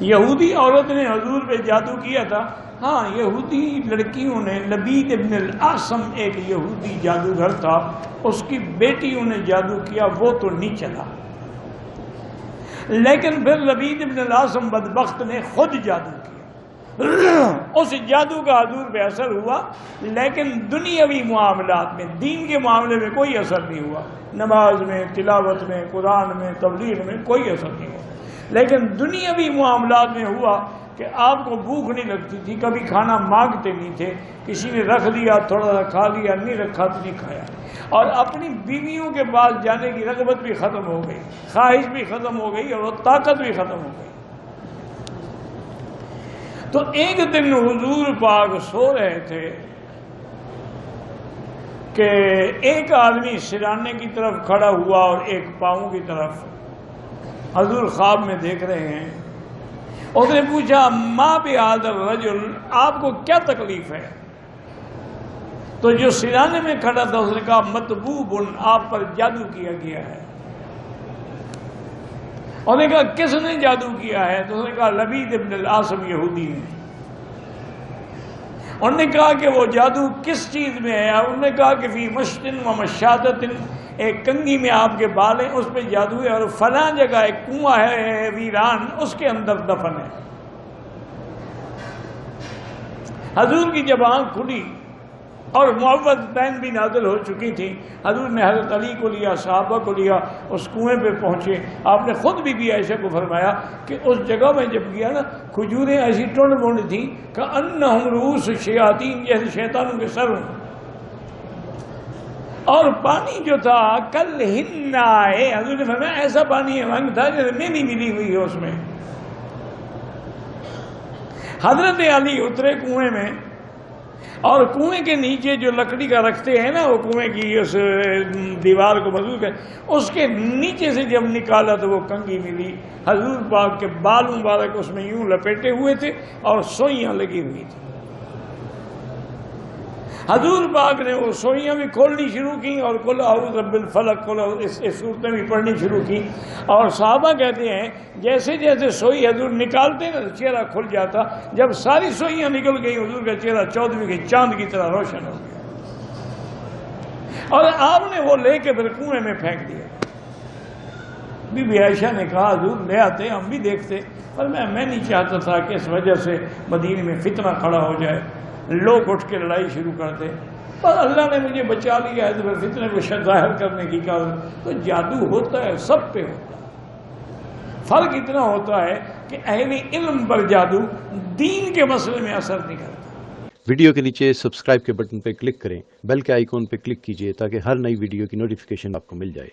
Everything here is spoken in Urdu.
یہودی عورت نے حضور پہ جادو کیا تھا. ہاں یہودی لڑکیوں نے، لبید ابن العاصم ایک یہودی جادوگر تھا، اس کی بیٹیوں نے جادو کیا، وہ تو نہیں چلا. لیکن پھر لبید ابن العاصم بدبخت نے خود جادو کیا. اس جادو کا حضور پہ اثر ہوا، لیکن دنیاوی معاملات میں، دین کے معاملے میں کوئی اثر نہیں ہوا. نماز میں، تلاوت میں، قرآن میں، تبلیغ میں کوئی اثر نہیں ہوا. لیکن دنیاوی معاملات میں ہوا کہ آپ کو بھوک نہیں لگتی تھی، کبھی کھانا مانگتے نہیں تھے، کسی نے رکھ دیا تھوڑا سا کھا لیا، نہیں رکھا تو نہیں کھایا. اور اپنی بیویوں کے پاس جانے کی رغبت بھی ختم ہو گئی، خواہش بھی ختم ہو گئی، اور وہ طاقت بھی ختم ہو گئی. تو ایک دن حضور پاک سو رہے تھے کہ ایک آدمی سرانے کی طرف کھڑا ہوا اور ایک پاؤں کی طرف. حضور خواب میں دیکھ رہے ہیں. اس نے پوچھا ما بہذا الرجل، آپ کو کیا تکلیف ہے؟ تو جو سرانے میں کھڑا تھا اس نے کہا مطبوب، آپ پر جادو کیا گیا ہے. انہوں نے کہا کس نے جادو کیا ہے؟ تو اس نے کہا لبید ابن العاصم یہودی نے. انہوں نے کہا کہ وہ جادو کس چیز میں ہے؟ انہوں نے کہا کہ فی مشتن و مشادت، ایک کنگھی میں آپ کے بال ہیں، اس پہ جادو ہے، اور فلاں جگہ ایک کنواں ہے ویران، اس کے اندر دفن ہے. حضور کی جب آنکھ کھلی اور معوذتین بھی نازل ہو چکی تھی، حضور نے حضرت علی کو لیا، صحابہ کو لیا، اس کنویں پہ پہنچے. آپ نے خود بھی عائشہ کو فرمایا کہ اس جگہ میں جب گیا نا، کھجوریں ایسی ٹنڈ بونڈ تھیں کہ انہم رؤوس الشیاطین، جیسے شیطانوں کے سر ہوں. اور پانی جو تھا کل ہننا ہے، حضور نے فرمایا ایسا پانی رنگ تھا جیسے میں بھی ملی ہوئی ہے اس میں. حضرت علی اترے کنویں میں، اور کنویں کے نیچے جو لکڑی کا رکھتے ہیں نا، وہ کنویں کی اس دیوار کو مضبوط کر، اس کے نیچے سے جب نکالا تو وہ کنگھی ملی. حضور پاک کے بال مبارک اس میں یوں لپیٹے ہوئے تھے اور سوئیاں لگی ہوئی تھی. حضور پاک نے وہ سوئیاں بھی کھولنی شروع کی اور قل اعوذ برب الفلق، اس صورتیں بھی پڑھنی شروع کی. اور صحابہ کہتے ہیں جیسے جیسے سوئی حضور نکالتے نا چہرہ کھل جاتا. جب ساری سوئیاں نکل گئی حضور کا چہرہ 14ویں کے چاند کی طرح روشن ہو گیا، اور آپ نے وہ لے کے پھر کنویں میں پھینک دیا. بی بی عائشہ نے کہا حضور لے آتے، ہم بھی دیکھتے، پر میں نہیں چاہتا تھا کہ اس وجہ سے مدینے میں فتنہ کھڑا ہو جائے، لوگ اٹھ کے لڑائی شروع کرتے. پر اللہ نے مجھے بچا لیا ہے، تو پھر فتنے کو ظاہر کرنے کی کیا. تو جادو ہوتا ہے، سب پہ ہوتا ہے. فرق اتنا ہوتا ہے کہ اہل علم پر جادو دین کے مسئلے میں اثر نہیں کرتا. ویڈیو کے نیچے سبسکرائب کے بٹن پہ کلک کریں، بیل کے آئیکن پہ کلک کیجئے تاکہ ہر نئی ویڈیو کی نوٹیفیکیشن آپ کو مل جائے.